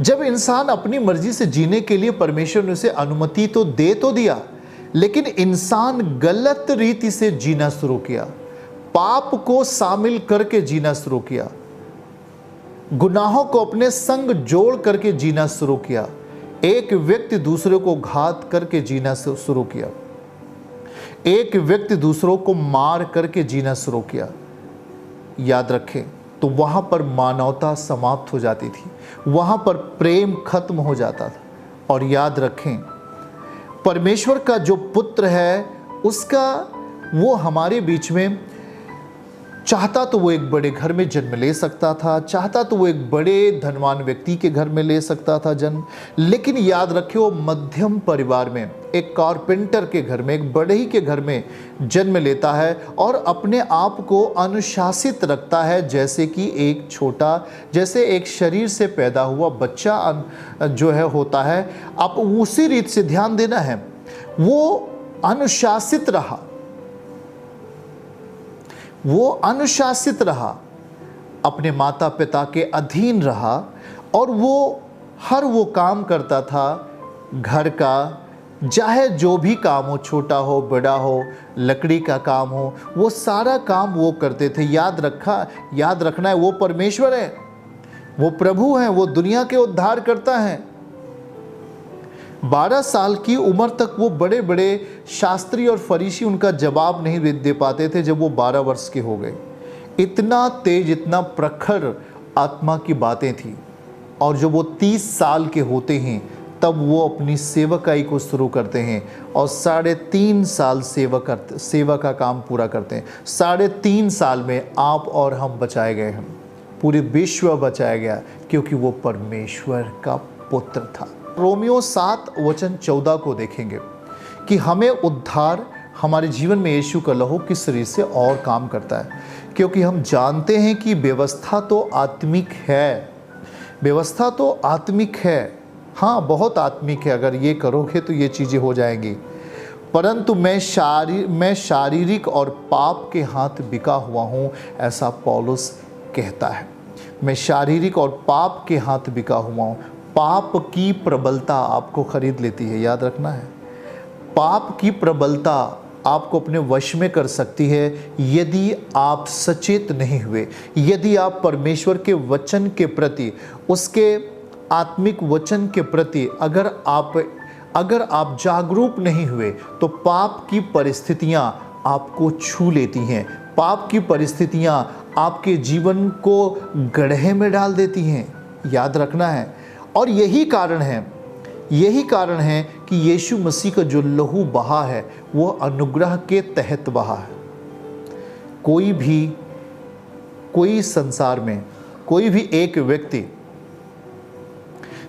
जब इंसान अपनी मर्जी से जीने के लिए परमेश्वर ने उसे अनुमति तो दिया, लेकिन इंसान गलत रीति से जीना शुरू किया, पाप को शामिल करके जीना शुरू किया, गुनाहों को अपने संग जोड़ करके जीना शुरू किया, एक व्यक्ति दूसरे को घात करके जीना शुरू किया, एक व्यक्ति दूसरों को मार करके जीना शुरू किया। याद रखें, तो वहां पर मानवता समाप्त हो जाती थी, वहां पर प्रेम खत्म हो जाता था। और याद रखें, परमेश्वर का जो पुत्र है उसका वो हमारे बीच में चाहता तो वो एक बड़े घर में जन्म ले सकता था, चाहता तो वो एक बड़े धनवान व्यक्ति के घर में ले सकता था जन्म, लेकिन याद रखें वो मध्यम परिवार में, एक कारपेंटर के घर में, एक बढ़ई के घर में जन्म लेता है और अपने आप को अनुशासित रखता है, जैसे कि जैसे एक शरीर से पैदा हुआ बच्चा जो है होता है। आप उसी रीत से ध्यान देना है, वो अनुशासित रहा, वो अनुशासित रहा, अपने माता पिता के अधीन रहा और वो हर वो काम करता था घर का, चाहे जो भी काम हो, छोटा हो बड़ा हो, लकड़ी का काम हो, वो सारा काम वो करते थे। याद रखना है, वो परमेश्वर है, वो प्रभु हैं, वो दुनिया के उद्धार करता है। 12 साल की उम्र तक वो बड़े बड़े शास्त्री और फरीसी उनका जवाब नहीं दे पाते थे। जब वो 12 वर्ष के हो गए, इतना तेज, इतना प्रखर आत्मा की बातें थी। और जब वो 30 साल के होते हैं तब वो अपनी सेवकाई को शुरू करते हैं और 3.5 साल सेवा का काम पूरा करते हैं। 3.5 साल में आप और हम बचाए गए हैं, पूरे विश्व बचाया गया, क्योंकि वो परमेश्वर का पुत्र था। रोमियो 7:14 को देखेंगे कि हमें उद्धार हमारे जीवन में यीशु का लहू किस रीत से और काम करता है। क्योंकि हम जानते हैं कि व्यवस्था तो आत्मिक है, व्यवस्था तो आत्मिक है, हाँ बहुत आत्मिक है, अगर ये करोगे तो ये चीज़ें हो जाएंगी, परंतु मैं शारीरिक और पाप के हाथ बिका हुआ हूँ, ऐसा पौलुस कहता है। मैं शारीरिक और पाप के हाथ बिका हुआ हूँ। पाप की प्रबलता आपको खरीद लेती है, याद रखना है। पाप की प्रबलता आपको अपने वश में कर सकती है यदि आप सचेत नहीं हुए, यदि आप परमेश्वर के वचन के प्रति, उसके आत्मिक वचन के प्रति अगर आप जागरूक नहीं हुए, तो पाप की परिस्थितियां आपको छू लेती हैं, पाप की परिस्थितियां आपके जीवन को गड्ढे में डाल देती हैं, याद रखना है। और यही कारण है कि यीशु मसीह का जो लहू बहा है वो अनुग्रह के तहत बहा है। कोई संसार में कोई भी एक व्यक्ति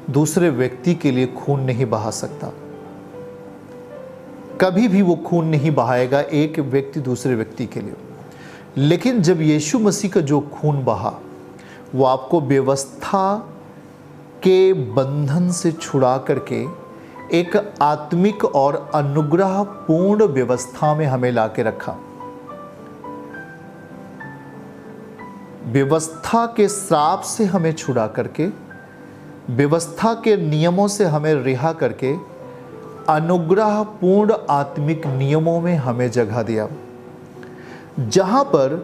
दूसरे व्यक्ति के लिए खून नहीं बहा सकता, कभी भी वो खून नहीं बहाएगा एक व्यक्ति दूसरे व्यक्ति के लिए। लेकिन जब यीशु मसीह का जो खून बहा, वो आपको व्यवस्था के बंधन से छुड़ा करके एक आत्मिक और अनुग्रह पूर्ण व्यवस्था में हमें लाके रखा। व्यवस्था के श्राप से हमें छुड़ा करके, व्यवस्था के नियमों से हमें रिहा करके अनुग्रह पूर्ण आत्मिक नियमों में हमें जगह दिया, जहां पर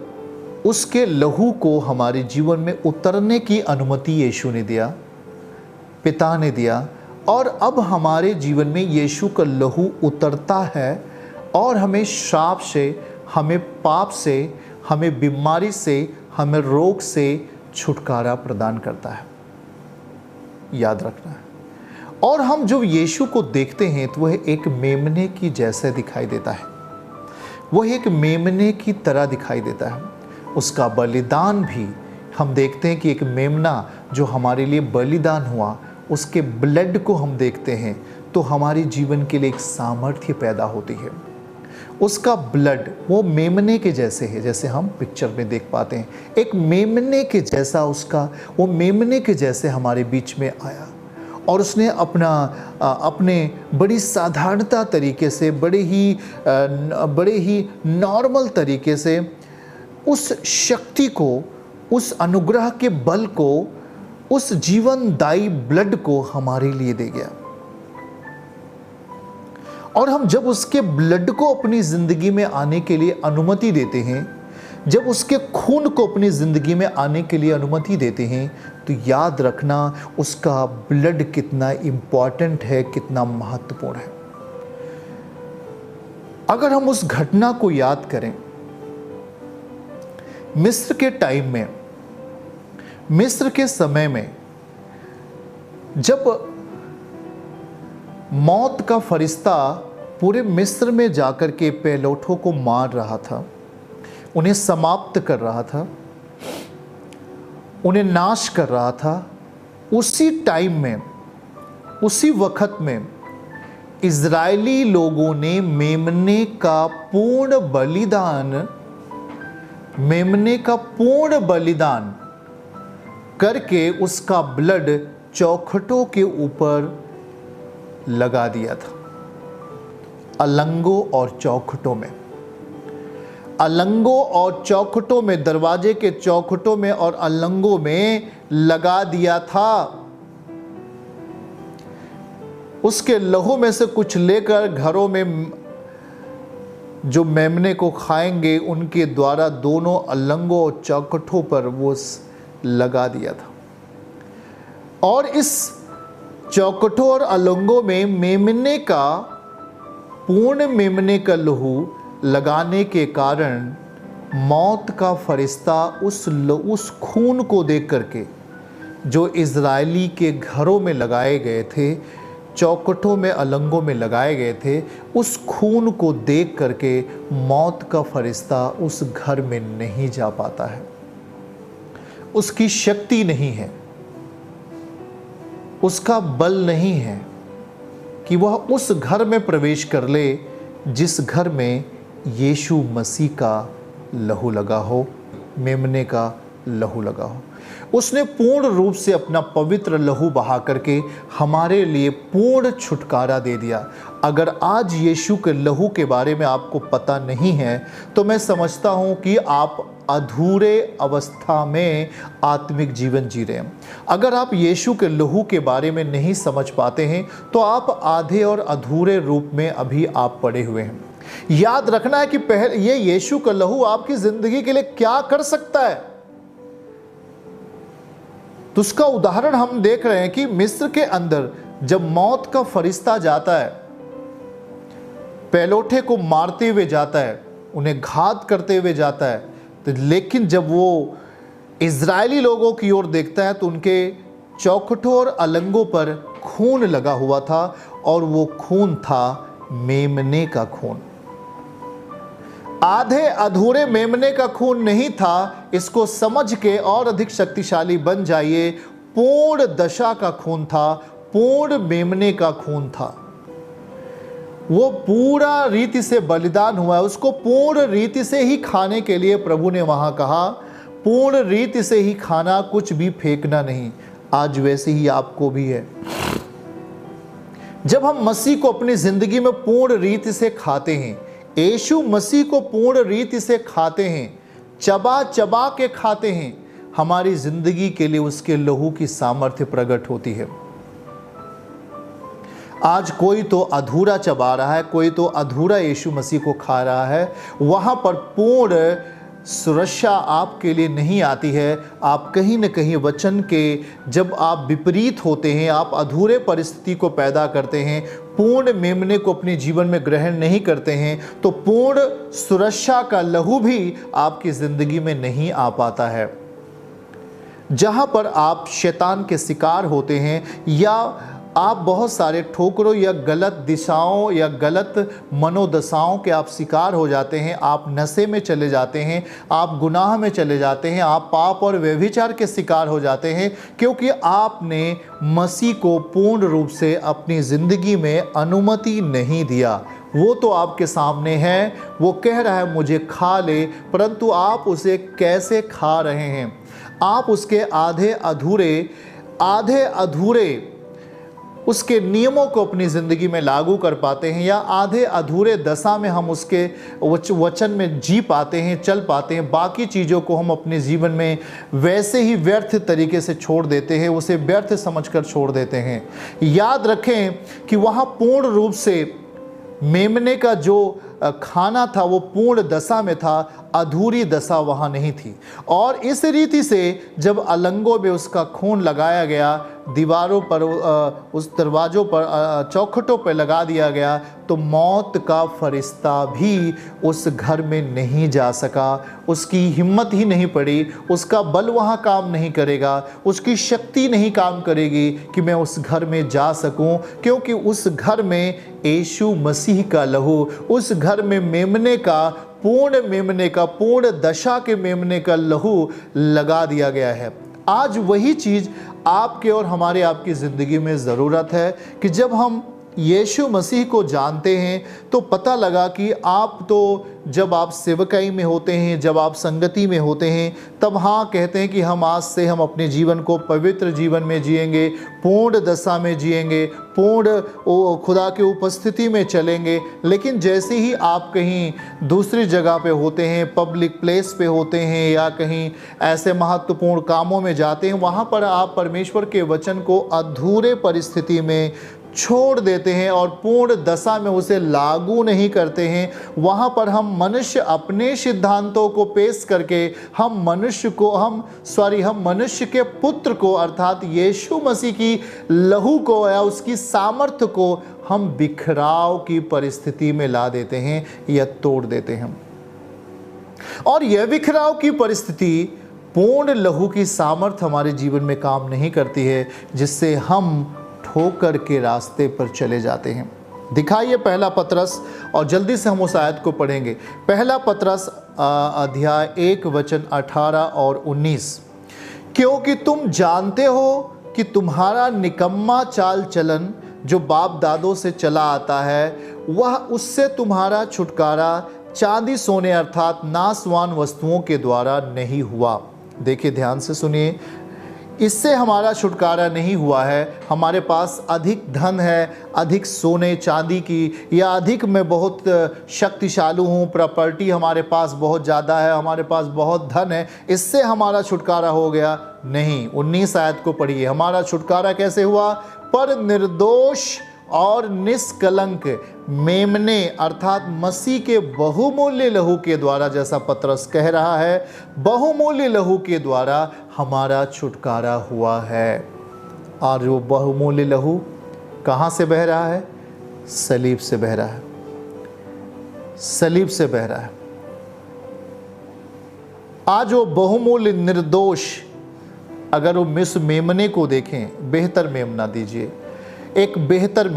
उसके लहू को हमारे जीवन में उतरने की अनुमति यीशु ने दिया, पिता ने दिया। और अब हमारे जीवन में यीशु का लहू उतरता है और हमें श्राप से, हमें पाप से, हमें बीमारी से, हमें रोग से छुटकारा प्रदान करता है, याद रखना है। और हम जब यीशु को देखते हैं तो वह एक मेमने की जैसे दिखाई देता है, वह एक मेमने की तरह दिखाई देता है। उसका बलिदान भी हम देखते हैं कि एक मेमना जो हमारे लिए बलिदान हुआ, उसके ब्लड को हम देखते हैं तो हमारे जीवन के लिए एक सामर्थ्य पैदा होती है। उसका ब्लड वो मेमने के जैसे है, जैसे हम पिक्चर में देख पाते हैं, एक मेमने के जैसा उसका, वो मेमने के जैसे हमारे बीच में आया और उसने अपने बड़ी साधारणता तरीके से, बड़े ही नॉर्मल तरीके से उस शक्ति को, उस अनुग्रह के बल को उस जीवनदायी ब्लड को हमारे लिए दे गया। और हम जब उसके ब्लड को अपनी जिंदगी में आने के लिए अनुमति देते हैं, जब उसके खून को अपनी जिंदगी में आने के लिए अनुमति देते हैं, तो याद रखना उसका ब्लड कितना इंपॉर्टेंट है, कितना महत्वपूर्ण है। अगर हम उस घटना को याद करें, मिस्र के टाइम में, मिस्र के समय में, जब मौत का फरिश्ता पूरे मिस्र में जाकर के पहिलौठों को मार रहा था, उन्हें समाप्त कर रहा था, उन्हें नाश कर रहा था, उसी टाइम में, उसी वक्त में इज़राइली लोगों ने मेमने का पूर्ण बलिदान करके उसका ब्लड चौखटों के ऊपर लगा दिया था। अलंगों और चौखटों में, अलंगों और चौखटों में, दरवाजे के चौखटों में और अलंगों में लगा दिया था। उसके लहू में से कुछ लेकर घरों में जो मेमने को खाएंगे, उनके द्वारा दोनों अलंगों और चौखटों पर वो लगा दिया था। और इस चौखटों और अलंगों में मेमने का, पूर्ण मेमने का लहू लगाने के कारण मौत का फरिश्ता उस खून को देख करके, जो इज़राइली के घरों में लगाए गए थे, चौखटों में, अलंगों में लगाए गए थे, उस खून को देख करके मौत का फरिश्ता उस घर में नहीं जा पाता है। उसकी शक्ति नहीं है, उसका बल नहीं है कि वह उस घर में प्रवेश कर ले जिस घर में यीशु मसीह का लहू लगा हो, मेमने का लहू लगा हो। उसने पूर्ण रूप से अपना पवित्र लहू बहा करके हमारे लिए पूर्ण छुटकारा दे दिया। अगर आज यीशु के लहू के बारे में आपको पता नहीं है, तो मैं समझता हूं कि आप अधूरे अवस्था में आत्मिक जीवन जी रहे हैं। अगर आप यीशु के लहू के बारे में नहीं समझ पाते हैं, तो आप आधे और अधूरे रूप में अभी आप पड़े हुए हैं। याद रखना है कि पहले ये यीशु का लहू आपकी जिंदगी के लिए क्या कर सकता है। तो उसका उदाहरण हम देख रहे हैं कि मिस्र के अंदर जब मौत का फरिश्ता जाता है, पहिलौठे को मारते हुए जाता है, उन्हें घात करते हुए जाता है, तो लेकिन जब वो इज़राइली लोगों की ओर देखता है तो उनके चौखटों और अलंगों पर खून लगा हुआ था, और वो खून था मेमने का खून। आधे अधूरे मेमने का खून नहीं था। इसको समझ के और अधिक शक्तिशाली बन जाइए, पूर्ण दशा का खून था, पूर्ण मेमने का खून था। वो पूरा रीति से बलिदान हुआ है, उसको पूर्ण रीति से ही खाने के लिए प्रभु ने वहां कहा, पूर्ण रीति से ही खाना, कुछ भी फेंकना नहीं। आज वैसे ही आपको भी है। जब हम मसीह को अपनी जिंदगी में पूर्ण रीति से खाते हैं, यीशु मसीह को पूर्ण रीति से खाते हैं, चबा चबा के खाते हैं, हमारी जिंदगी के लिए उसके लहू की सामर्थ्य प्रकट होती है। आज कोई तो अधूरा चबा रहा है, कोई तो अधूरा यीशु मसीह को खा रहा है, वहां पर पूर्ण सुरक्षा आपके लिए नहीं आती है। आप कहीं न कहीं वचन के, जब आप विपरीत होते हैं, आप अधूरे परिस्थिति को पैदा करते हैं, पूर्ण मेमने को अपने जीवन में ग्रहण नहीं करते हैं, तो पूर्ण सुरक्षा का लहू भी आपकी ज़िंदगी में नहीं आ पाता है। जहाँ पर आप शैतान के शिकार होते हैं, या आप बहुत सारे ठोकरों या गलत दिशाओं या गलत मनोदशाओं के आप शिकार हो जाते हैं, आप नशे में चले जाते हैं, आप गुनाह में चले जाते हैं, आप पाप और व्यभिचार के शिकार हो जाते हैं, क्योंकि आपने मसीह को पूर्ण रूप से अपनी ज़िंदगी में अनुमति नहीं दिया। वो तो आपके सामने है, वो कह रहा है मुझे खा ले, परंतु आप उसे कैसे खा रहे हैं? आप उसके आधे अधूरे उसके नियमों को अपनी ज़िंदगी में लागू कर पाते हैं, या आधे अधूरे दशा में हम उसके वचन में जी पाते हैं, चल पाते हैं, बाकी चीज़ों को हम अपने जीवन में वैसे ही व्यर्थ तरीके से छोड़ देते हैं, उसे व्यर्थ समझकर छोड़ देते हैं। याद रखें कि वहाँ पूर्ण रूप से मेमने का जो खाना था वो पूर्ण दशा में था, अधूरी दशा वहाँ नहीं थी। और इस रीति से जब अलंगों में उसका खून लगाया गया, दीवारों पर, उस दरवाज़ों पर, चौखटों पर लगा दिया गया, तो मौत का फरिश्ता भी उस घर में नहीं जा सका। उसकी हिम्मत ही नहीं पड़ी, उसका बल वहाँ काम नहीं करेगा, उसकी शक्ति नहीं काम करेगी कि मैं उस घर में जा सकूं, क्योंकि उस घर में यीशु मसीह का लहू, उस घर में मेमने का, पूर्ण दशा के मेमने का लहू लगा दिया गया है। आज वही चीज़ आपके और हमारे आपकी ज़िंदगी में ज़रूरत है कि जब हम यीशु मसीह को जानते हैं तो पता लगा कि आप तो जब आप सेवकाई में होते हैं, जब आप संगति में होते हैं, तब हाँ कहते हैं कि हम आज से हम अपने जीवन को पवित्र जीवन में जिएंगे, पूर्ण दशा में जिएंगे, पूर्ण खुदा की उपस्थिति में चलेंगे। लेकिन जैसे ही आप कहीं दूसरी जगह पे होते हैं, पब्लिक प्लेस पे होते हैं, या कहीं ऐसे महत्वपूर्ण कामों में जाते हैं, वहाँ पर आप परमेश्वर के वचन को अधूरे परिस्थिति में छोड़ देते हैं और पूर्ण दशा में उसे लागू नहीं करते हैं। वहाँ पर हम मनुष्य अपने सिद्धांतों को पेश करके हम मनुष्य के पुत्र को अर्थात यीशु मसीह की लहू को या उसकी सामर्थ्य को हम बिखराव की परिस्थिति में ला देते हैं या तोड़ देते हैं। और यह बिखराव की परिस्थिति, पूर्ण लहू की सामर्थ्य हमारे जीवन में काम नहीं करती है, जिससे हम ठोकर के रास्ते पर चले जाते हैं। दिखाइए पहला पतरस, और जल्दी से हम उस आयत को पढ़ेंगे। पहला पतरस अध्याय 1 वचन 18 और 19। क्योंकि तुम जानते हो कि तुम्हारा निकम्मा चाल चलन जो बाप दादों से चला आता है, वह उससे तुम्हारा छुटकारा चांदी सोने अर्थात नाशवान वस्तुओं के द्वारा नहीं हुआ। देखिए ध्यान से सुनिए, इससे हमारा छुटकारा नहीं हुआ है। हमारे पास अधिक धन है, अधिक सोने चांदी की, या अधिक मैं बहुत शक्तिशाली हूँ, प्रॉपर्टी हमारे पास बहुत ज़्यादा है, हमारे पास बहुत धन है, इससे हमारा छुटकारा हो गया नहीं। 19 आयत को पढ़िए। हमारा छुटकारा कैसे हुआ? पर निर्दोष और निष्कलंक मेमने अर्थात मसीह के बहुमूल्य लहू के द्वारा, जैसा पतरस कह रहा है, बहुमूल्य लहू के द्वारा हमारा छुटकारा हुआ है। और वो बहुमूल्य लहू कहाँ से बह रहा है? सलीब से बह रहा है, सलीब से बह रहा है। आज वो बहुमूल्य निर्दोष, अगर वो मिस मेमने को देखें, बेहतर मेमना दीजिए, एक बेहतर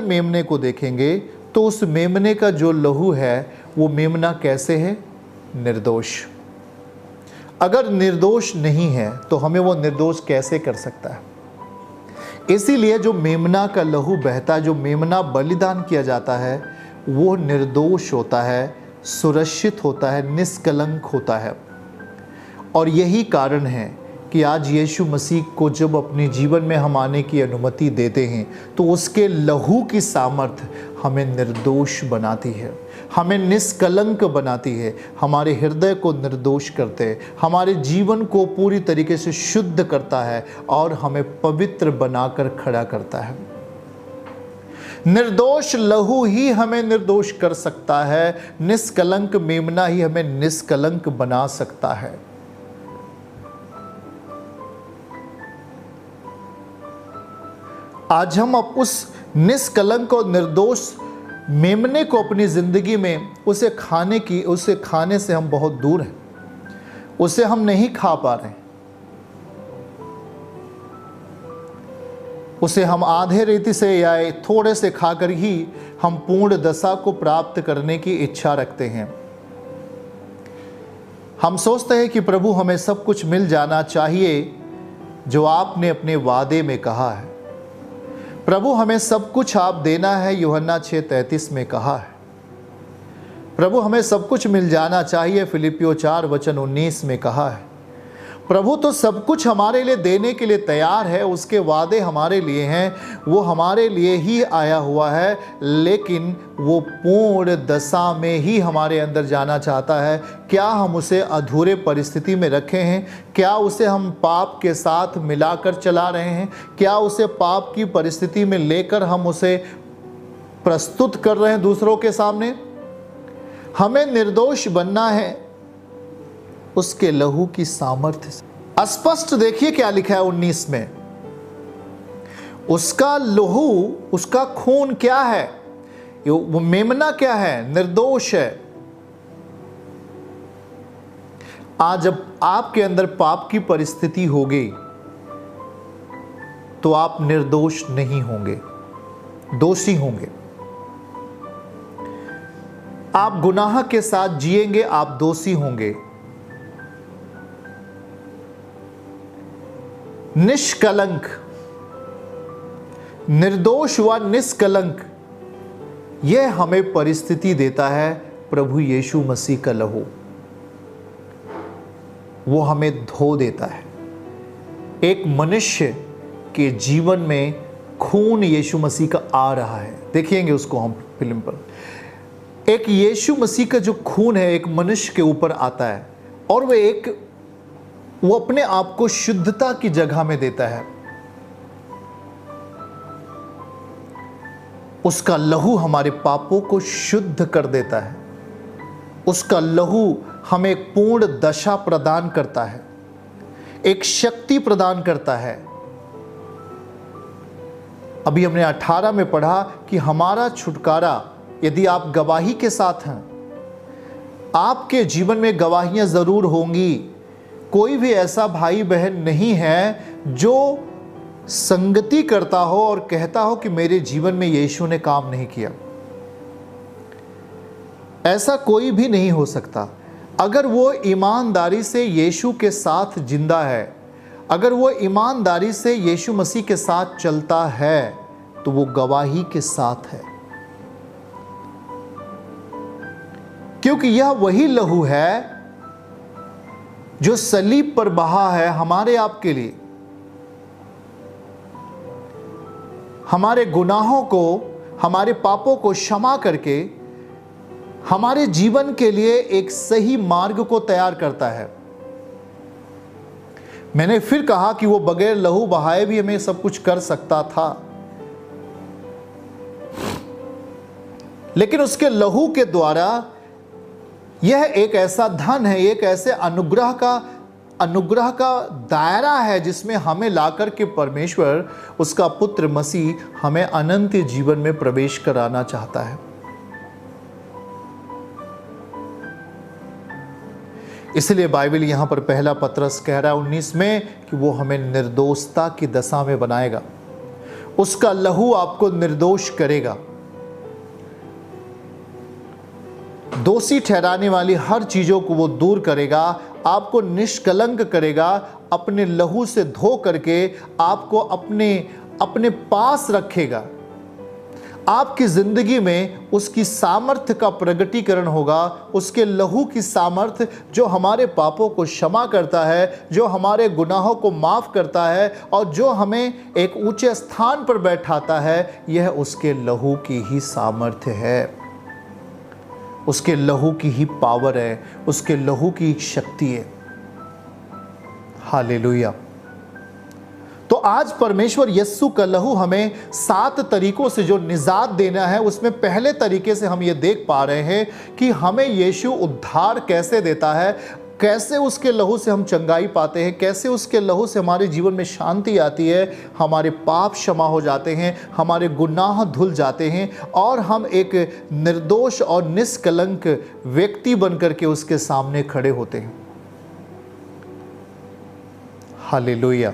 मेमने को देखेंगे तो उस मेमने का जो लहू है वो मेमना कैसे है? निर्दोष। अगर निर्दोष नहीं है तो हमें वो निर्दोष कैसे कर सकता है? इसीलिए जो मेमना का लहू बहता है, जो मेमना बलिदान किया जाता है, वो निर्दोष होता है, सुरक्षित होता है, निष्कलंक होता है। और यही कारण है कि आज यीशु मसीह को जब अपने जीवन में हम आने की अनुमति देते हैं तो उसके लहू की सामर्थ्य हमें निर्दोष बनाती है, हमें निष्कलंक बनाती है, हमारे हृदय को निर्दोष करते हैं, हमारे जीवन को पूरी तरीके से शुद्ध करता है और हमें पवित्र बनाकर खड़ा करता है। निर्दोष लहू ही हमें निर्दोष कर सकता है, निष्कलंक मेमना ही हमें निष्कलंक बना सकता है। आज हम अब उस निष्कलंक और निर्दोष मेमने को अपनी ज़िंदगी में उसे खाने से हम बहुत दूर हैं, उसे हम नहीं खा पा रहे, उसे हम आधे रीति से या थोड़े से खाकर ही हम पूर्ण दशा को प्राप्त करने की इच्छा रखते हैं। हम सोचते हैं कि प्रभु हमें सब कुछ मिल जाना चाहिए जो आपने अपने वादे में कहा है। प्रभु हमें सब कुछ आप देना है, यूहन्ना 6:33 में कहा है। प्रभु हमें सब कुछ मिल जाना चाहिए, फिलिपियों 4 वचन 19 में कहा है। प्रभु तो सब कुछ हमारे लिए देने के लिए तैयार है, उसके वादे हमारे लिए हैं, वो हमारे लिए ही आया हुआ है, लेकिन वो पूर्ण दशा में ही हमारे अंदर जाना चाहता है। क्या हम उसे अधूरे परिस्थिति में रखे हैं? क्या उसे हम पाप के साथ मिलाकर चला रहे हैं? क्या उसे पाप की परिस्थिति में लेकर हम उसे प्रस्तुत कर रहे हैं दूसरों के सामने? हमें निर्दोष बनना है उसके लहू की सामर्थ्य से। स्पष्ट देखिए क्या लिखा है 19 में, उसका लहू, उसका खून क्या है? वो मेमना क्या है? निर्दोष है। आज जब आपके अंदर पाप की परिस्थिति होगी तो आप निर्दोष नहीं होंगे, दोषी होंगे। आप गुनाह के साथ जिएंगे, आप दोषी होंगे। निष्कलंक, निर्दोष व निष्कलंक, यह हमें परिस्थिति देता है प्रभु यीशु मसीह का लहू। वो हमें धो देता है। एक मनुष्य के जीवन में खून यीशु मसीह का आ रहा है, देखेंगे उसको हम फिल्म पर। एक यीशु मसीह का जो खून है एक मनुष्य के ऊपर आता है और वो अपने आप को शुद्धता की जगह में देता है। उसका लहू हमारे पापों को शुद्ध कर देता है। उसका लहू हमें एक पूर्ण दशा प्रदान करता है, एक शक्ति प्रदान करता है। अभी हमने 18 में पढ़ा कि हमारा छुटकारा, यदि आप गवाही के साथ हैं, आपके जीवन में गवाहियां जरूर होंगी। कोई भी ऐसा भाई बहन नहीं है जो संगति करता हो और कहता हो कि मेरे जीवन में यीशु ने काम नहीं किया। ऐसा कोई भी नहीं हो सकता। अगर वो ईमानदारी से यीशु के साथ जिंदा है, अगर वो ईमानदारी से यीशु मसीह के साथ चलता है, तो वो गवाही के साथ है, क्योंकि यह वही लहू है जो सलीब पर बहा है हमारे आपके लिए। हमारे गुनाहों को, हमारे पापों को क्षमा करके हमारे जीवन के लिए एक सही मार्ग को तैयार करता है। मैंने फिर कहा कि वो बगैर लहू बहाए भी हमें सब कुछ कर सकता था, लेकिन उसके लहू के द्वारा यह एक ऐसा धन है, एक ऐसे अनुग्रह का दायरा है जिसमें हमें लाकर के परमेश्वर, उसका पुत्र मसीह, हमें अनंत जीवन में प्रवेश कराना चाहता है। इसलिए बाइबल यहां पर पहला पत्रस कह रहा है 19 में कि वो हमें निर्दोषता की दशा में बनाएगा। उसका लहू आपको निर्दोष करेगा। दोषी ठहराने वाली हर चीजों को वो दूर करेगा, आपको निष्कलंक करेगा, अपने लहू से धो करके आपको अपने पास रखेगा। आपकी जिंदगी में उसकी सामर्थ्य का प्रगटीकरण होगा, उसके लहू की सामर्थ्य जो हमारे पापों को क्षमा करता है, जो हमारे गुनाहों को माफ करता है और जो हमें एक ऊंचे स्थान पर बैठाता है। यह उसके लहू की ही सामर्थ्य है, उसके लहू की ही पावर है, उसके लहू की शक्ति है। हालेलुया। तो आज परमेश्वर यीशु का लहू हमें 7 तरीकों से जो निजात देना है, उसमें पहले तरीके से हम ये देख पा रहे हैं कि हमें यीशु उद्धार कैसे देता है, कैसे उसके लहू से हम चंगाई पाते हैं, कैसे उसके लहू से हमारे जीवन में शांति आती है, हमारे पाप क्षमा हो जाते हैं, हमारे गुनाह धुल जाते हैं और हम एक निर्दोष और निष्कलंक व्यक्ति बनकर के उसके सामने खड़े होते हैं। हालेलुया।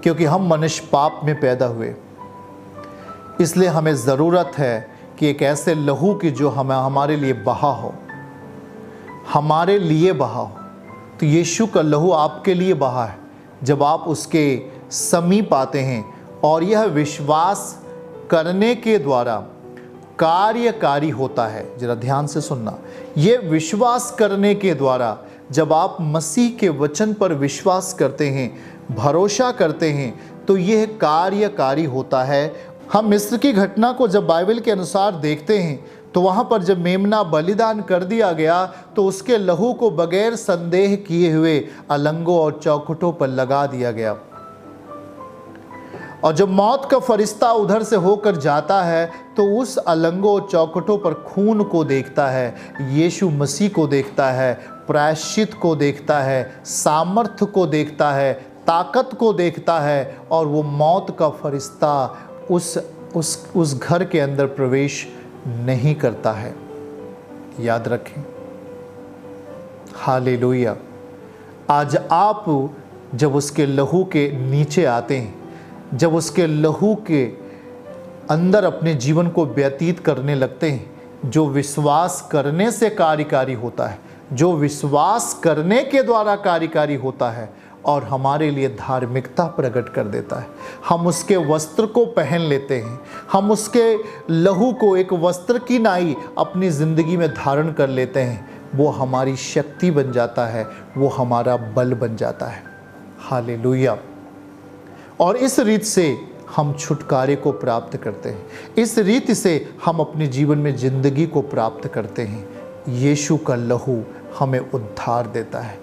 क्योंकि हम मनुष्य पाप में पैदा हुए, इसलिए हमें ज़रूरत है कि एक ऐसे लहू की जो हमारे लिए बहा हो, हमारे लिए बहा हो। तो यीशु का लहू आपके लिए बहा है जब आप उसके समीप आते हैं, और यह विश्वास करने के द्वारा कार्यकारी होता है। जरा ध्यान से सुनना, यह विश्वास करने के द्वारा जब आप मसीह के वचन पर विश्वास करते हैं, भरोसा करते हैं, तो यह कार्यकारी होता है। हम मिस्र की घटना को जब बाइबल के अनुसार देखते हैं तो वहाँ पर जब मेमना बलिदान कर दिया गया तो उसके लहू को बगैर संदेह किए हुए अलंगों और चौखटों पर लगा दिया गया। और जब मौत का फरिश्ता उधर से होकर जाता है तो उस अलंगों और चौखटों पर खून को देखता है, यीशु मसीह को देखता है, प्रायश्चित को देखता है, सामर्थ्य को देखता है, ताकत को देखता है, और वो मौत का फरिश्ता उस घर के अंदर प्रवेश नहीं करता है। याद रखें। हालेलुया। आज आप जब उसके लहू के नीचे आते हैं, जब उसके लहू के अंदर अपने जीवन को व्यतीत करने लगते हैं, जो विश्वास करने से कार्यकारी होता है, जो विश्वास करने के द्वारा कार्यकारी होता है और हमारे लिए धार्मिकता प्रकट कर देता है। हम उसके वस्त्र को पहन लेते हैं, हम उसके लहू को एक वस्त्र की नाई अपनी ज़िंदगी में धारण कर लेते हैं। वो हमारी शक्ति बन जाता है, वो हमारा बल बन जाता है। हालेलुया। और इस रीत से हम छुटकारे को प्राप्त करते हैं, इस रीत से हम अपने जीवन में ज़िंदगी को प्राप्त करते हैं। यीशु का लहू हमें उद्धार देता है।